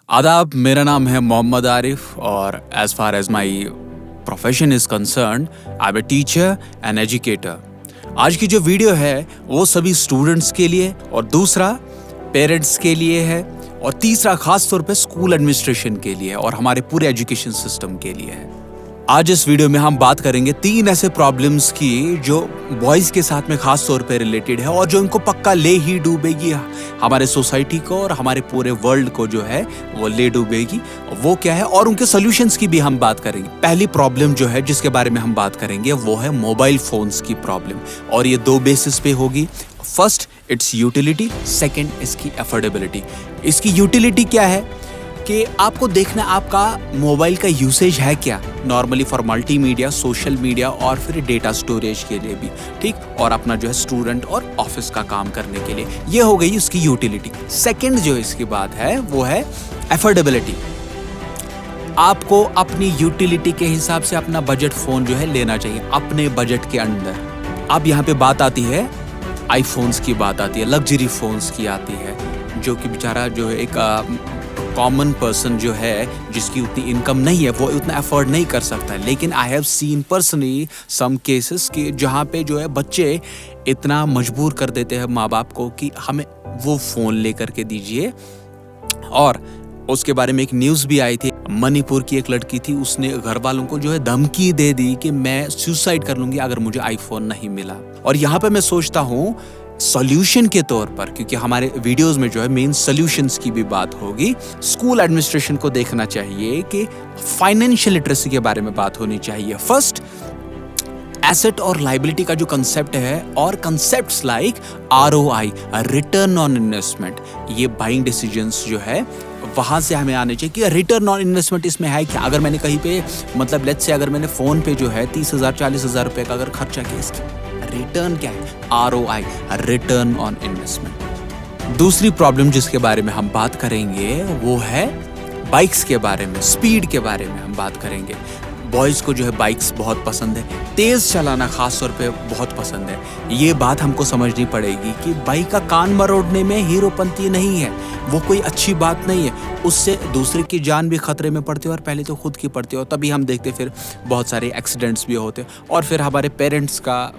आदाब, मेरा नाम है मोहम्मद आरिफ और as far as my profession is concern I am a teacher and educator. आज की जो वीडियो है वो सभी स्टूडेंट्स के लिए और दूसरा पेरेंट्स के लिए है और तीसरा खास तौर पे स्कूल एडमिनिस्ट्रेशन के लिए और हमारे पूरे एजुकेशन सिस्टम के लिए है। आज इस वीडियो में हम बात करेंगे 3 ऐसे प्रॉब्लम्स की जो बॉयज़ के साथ में खास तौर पे रिलेटेड है और जो इनको पक्का ले ही डूबेगी, हमारे सोसाइटी को और हमारे पूरे वर्ल्ड को जो है वो ले डूबेगी। वो क्या है और उनके सॉल्यूशंस की भी हम बात करेंगे। पहली प्रॉब्लम जो है जिसके बारे में हम बात करेंगे वो है मोबाइल फोन्स की प्रॉब्लम और ये 2 बेसिस पे होगी। फर्स्ट इट्स यूटिलिटी, सेकेंड इसकी अफोर्डेबिलिटी। इसकी यूटिलिटी क्या है कि आपको देखना आपका मोबाइल का यूसेज है क्या, normally for multimedia, social media और फिर डेटा स्टोरेज के लिए भी, ठीक, और अपना जो है स्टूडेंट और ऑफिस का काम करने के लिए। ये हो गई उसकी यूटिलिटी। सेकंड जो इसकी बात है वो है अफोर्डेबिलिटी। आपको अपनी यूटिलिटी के हिसाब से अपना बजट फोन जो है लेना चाहिए अपने बजट के अंदर। अब यहाँ पे बात आती है आईफोन्स की, बात आती है लग्जरी फोन्स की आती है, जो कि बेचारा जो है एक कॉमन पर्सन जो है जिसकी उतनी इनकम नहीं है वो उतना अफोर्ड नहीं कर सकता। लेकिन I have seen personally some cases कि जहाँ पे जो है बच्चे इतना मजबूर कर देते हैं माँ बाप को कि हमें वो फ़ोन लेकर के दीजिए। और उसके बारे में एक न्यूज़ भी आई थी, मणिपुर की एक लड़की थी, उसने घर वालों को जो है धमकी दे दी कि मैं सुसाइड कर लूँगी अगर मुझे आईफोन नहीं मिला। और यहाँ पे मैं सोचता हूँ सॉल्यूशन के तौर पर, क्योंकि हमारे वीडियोस में जो है मेन सॉल्यूशंस की भी बात होगी, स्कूल एडमिनिस्ट्रेशन को देखना चाहिए कि फाइनेंशियल लिटरेसी के बारे में बात होनी चाहिए। फर्स्ट एसेट और लायबिलिटी का जो कंसेप्ट है और concepts like ROI, return on investment, ये बाइंग डिसीजंस जो है वहां से हमें आने चाहिए कि रिटर्न ऑन इन्वेस्टमेंट इसमें है क्या। अगर मैंने कहीं पे मतलब लेट्स से अगर मैंने फोन पे जो है 30,000-40,000 रुपए का अगर खर्चा किया, इसकी रिटर्न क्या है, ROI, रिटर्न ऑन इन्वेस्टमेंट। दूसरी प्रॉब्लम जिसके बारे में हम बात करेंगे वो है बाइक्स के बारे में, स्पीड के बारे में हम बात करेंगे। बॉयज़ को जो है बाइक्स बहुत पसंद है, तेज़ चलाना खास तौर पे बहुत पसंद है। ये बात हमको समझनी पड़ेगी कि बाइक का कान मरोड़ने में हीरोपंती नहीं है, वो कोई अच्छी बात नहीं है। उससे दूसरे की जान भी खतरे में पड़ती है और पहले तो खुद की पड़ती है और तभी हम देखते फिर बहुत सारे एक्सीडेंट्स भी होते हैं और फिर हमारे पेरेंट्स का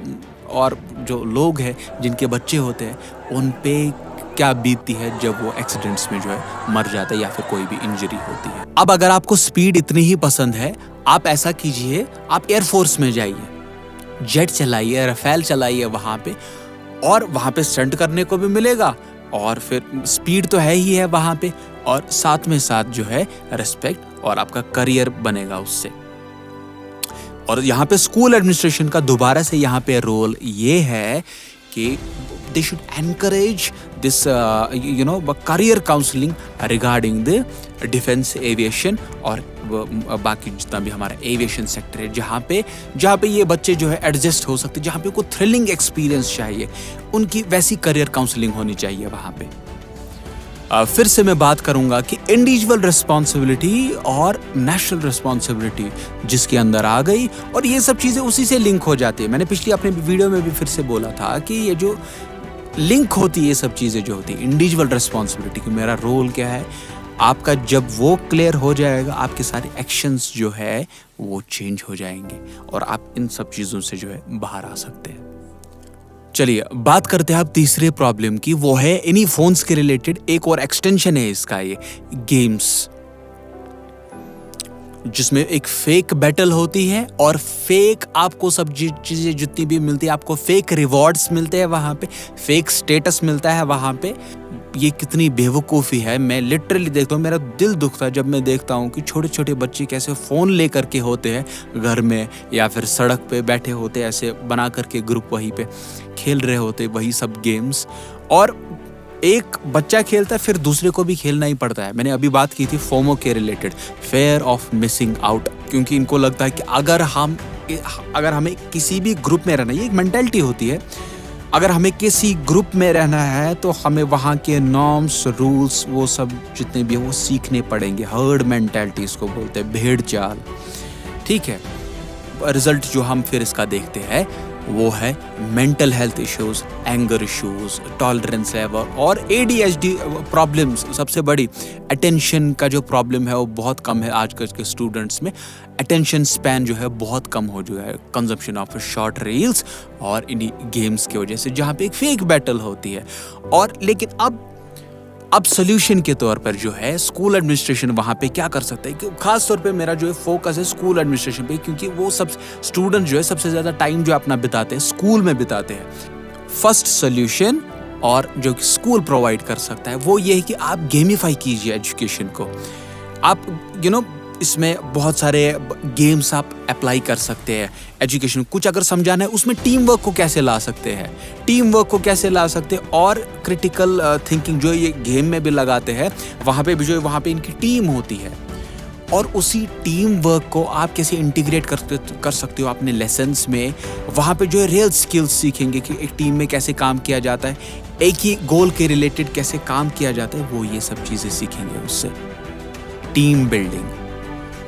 और जो लोग हैं जिनके बच्चे होते हैं उन पे क्या बीतती है जब वो एक्सीडेंट्स में जो है मर जाते हैं या फिर कोई भी इंजरी होती है। अब अगर आपको स्पीड इतनी ही पसंद है, आप ऐसा कीजिए, आप एयरफोर्स में जाइए, जेट चलाइए, रफेल चलाइए वहाँ पे, और वहाँ पे स्टंट करने को भी मिलेगा और फिर स्पीड तो है ही है वहाँ पे, और साथ में साथ जो है रिस्पेक्ट और आपका करियर बनेगा उससे। और यहाँ पे स्कूल एडमिनिस्ट्रेशन का दोबारा से यहाँ पे रोल ये है कि they should encourage this career counseling regarding the defense aviation और बाकी जितना भी हमारा एविएशन सेक्टर है, जहाँ पे ये बच्चे जो है एडजस्ट हो सकते, जहाँ पे कोई थ्रिलिंग एक्सपीरियंस चाहिए, उनकी वैसी करियर काउंसलिंग होनी चाहिए वहाँ पे। फिर से मैं बात करूंगा कि इंडिविजुअल रिस्पॉन्सिबिलिटी और नेशनल रिस्पॉन्सिबिलिटी जिसके अंदर आ गई, और ये सब चीज़ें उसी से लिंक हो जाती है। मैंने पिछली अपने वीडियो में भी फिर से बोला था कि ये जो लिंक होती है, ये सब चीज़ें जो होती है इंडिविजुअल रिस्पॉन्सिबिलिटी की, मेरा रोल क्या है, आपका जब वो क्लियर हो जाएगा आपके सारे एक्शंस जो है वो चेंज हो जाएंगे और आप इन सब चीज़ों से जो है बाहर आ सकते हैं। चलिए बात करते हैं अब तीसरे प्रॉब्लम की, वो है इन्हीं फोन्स के रिलेटेड एक और एक्सटेंशन है इसका, ये गेम्स, जिसमें एक फेक बैटल होती है और फेक आपको सब चीजें जितनी भी मिलती है, आपको फेक रिवॉर्ड्स मिलते हैं वहां पे, फेक स्टेटस मिलता है वहां पे। ये कितनी बेवकूफ़ी है, मैं लिटरली देखता हूँ, मेरा दिल दुखता है जब मैं देखता हूँ कि छोटे छोटे बच्चे कैसे फ़ोन ले करके होते हैं घर में या फिर सड़क पे बैठे होते हैं, ऐसे बना करके ग्रुप वहीं पे खेल रहे होते वही सब गेम्स, और एक बच्चा खेलता है फिर दूसरे को भी खेलना ही पड़ता है। मैंने अभी बात की थी फोमो के related, fair of missing out, क्योंकि इनको लगता है कि अगर हमें किसी भी ग्रुप में रहना, ये एक मेंटालिटी होती है, अगर हमें किसी ग्रुप में रहना है तो हमें वहाँ के नॉर्म्स, रूल्स, वो सब जितने भी हैं वो सीखने पड़ेंगे। हर्ड मेंटालिटी इसको बोलते हैं, भेड़ चाल, ठीक है। रिजल्ट जो हम फिर इसका देखते हैं, वो है mental health issues, anger issues, tolerance level और ADHD प्रॉब्लम्स। सबसे बड़ी अटेंशन का जो प्रॉब्लम है वो बहुत कम है आजकल के स्टूडेंट्स में। अटेंशन स्पैन जो है बहुत कम हो चुका है, कंजम्पशन ऑफ शॉर्ट रील्स और इन्हीं गेम्स की वजह से, जहाँ पे एक फेक बैटल होती है। और लेकिन अब सोल्यूशन के तौर पर जो है स्कूल एडमिनिस्ट्रेशन वहाँ पे क्या कर सकता है, खास तौर पे मेरा जो है फोकस है स्कूल एडमिनिस्ट्रेशन पे, क्योंकि वो सब स्टूडेंट जो है सबसे ज़्यादा टाइम जो अपना बिताते हैं स्कूल में बिताते हैं। फर्स्ट सोल्यूशन और जो स्कूल प्रोवाइड कर सकता है वो ये है कि आप गेमिफाई कीजिए एजुकेशन को। आप इसमें बहुत सारे गेम्स आप अप्लाई कर सकते हैं। एजुकेशन कुछ अगर समझाना है उसमें टीम वर्क को कैसे ला सकते हैं, और क्रिटिकल थिंकिंग जो ये गेम में भी लगाते हैं, वहाँ पे इनकी टीम होती है, और उसी टीम वर्क को आप कैसे इंटीग्रेट कर सकते हो अपने लेसन्स में। वहाँ पे जो है रियल स्किल्स सीखेंगे कि एक टीम में कैसे काम किया जाता है, एक ही गोल के रिलेटेड कैसे काम किया जाता है, वो ये सब चीज़ें सीखेंगे उससे। Team building.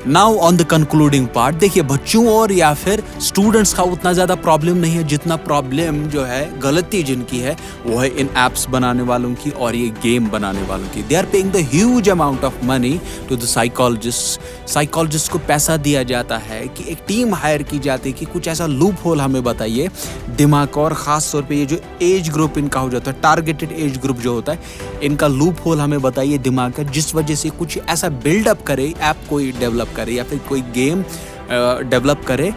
Now on the concluding part, देखिए बच्चों और या फिर स्टूडेंट्स का उतना ज़्यादा प्रॉब्लम नहीं है जितना प्रॉब्लम जो है, गलती जिनकी है वो है इन एप्स बनाने वालों की और ये गेम बनाने वालों की। They are paying the huge amount of money to the psychologist को पैसा दिया जाता है कि एक टीम हायर की जाती है कि कुछ ऐसा लूप होल हमें बताइए दिमाग का, और ख़ास तौर पर ये जो एज ग्रुप इनका हो जाता है, टारगेटेड एज ग्रुप जो होता है, इनका लूप होल हमें बताइए दिमाग का, जिस वजह से कुछ ऐसा बिल्डअप करे, ऐप कोई डेवलप करे या फिर कोई गेम डेवलप करे,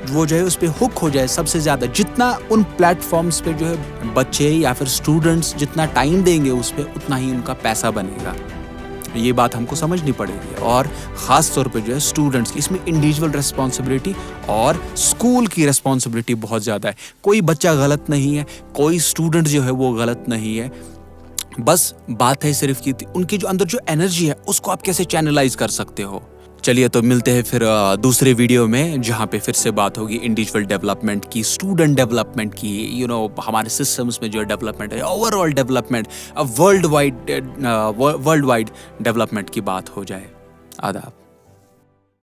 वो जो है उस पे हुक हो जाए सबसे ज़्यादा। जितना उन प्लेटफॉर्म्स पे जो है बच्चे या फिर स्टूडेंट्स जितना टाइम देंगे उस पे, उतना ही उनका पैसा बनेगा। ये बात हमको समझनी पड़ेगी, और ख़ास तौर पे जो है स्टूडेंट्स की इसमें इंडिविजुअल रिस्पॉन्सिबिलिटी और स्कूल की रिस्पॉन्सिबिलिटी बहुत ज़्यादा है। कोई बच्चा गलत नहीं है, कोई स्टूडेंट जो है वो गलत नहीं है, बस बात है सिर्फ कि उनकी जो अंदर जो एनर्जी है उसको आप कैसे चैनलाइज कर सकते हो। चलिए तो मिलते हैं फिर दूसरे वीडियो में, जहाँ पे फिर से बात होगी इंडिविजुअल डेवलपमेंट की, स्टूडेंट डेवलपमेंट की, हमारे सिस्टम्स में जो डेवलपमेंट है, overall development, world wide development की बात हो जाए। आदाब।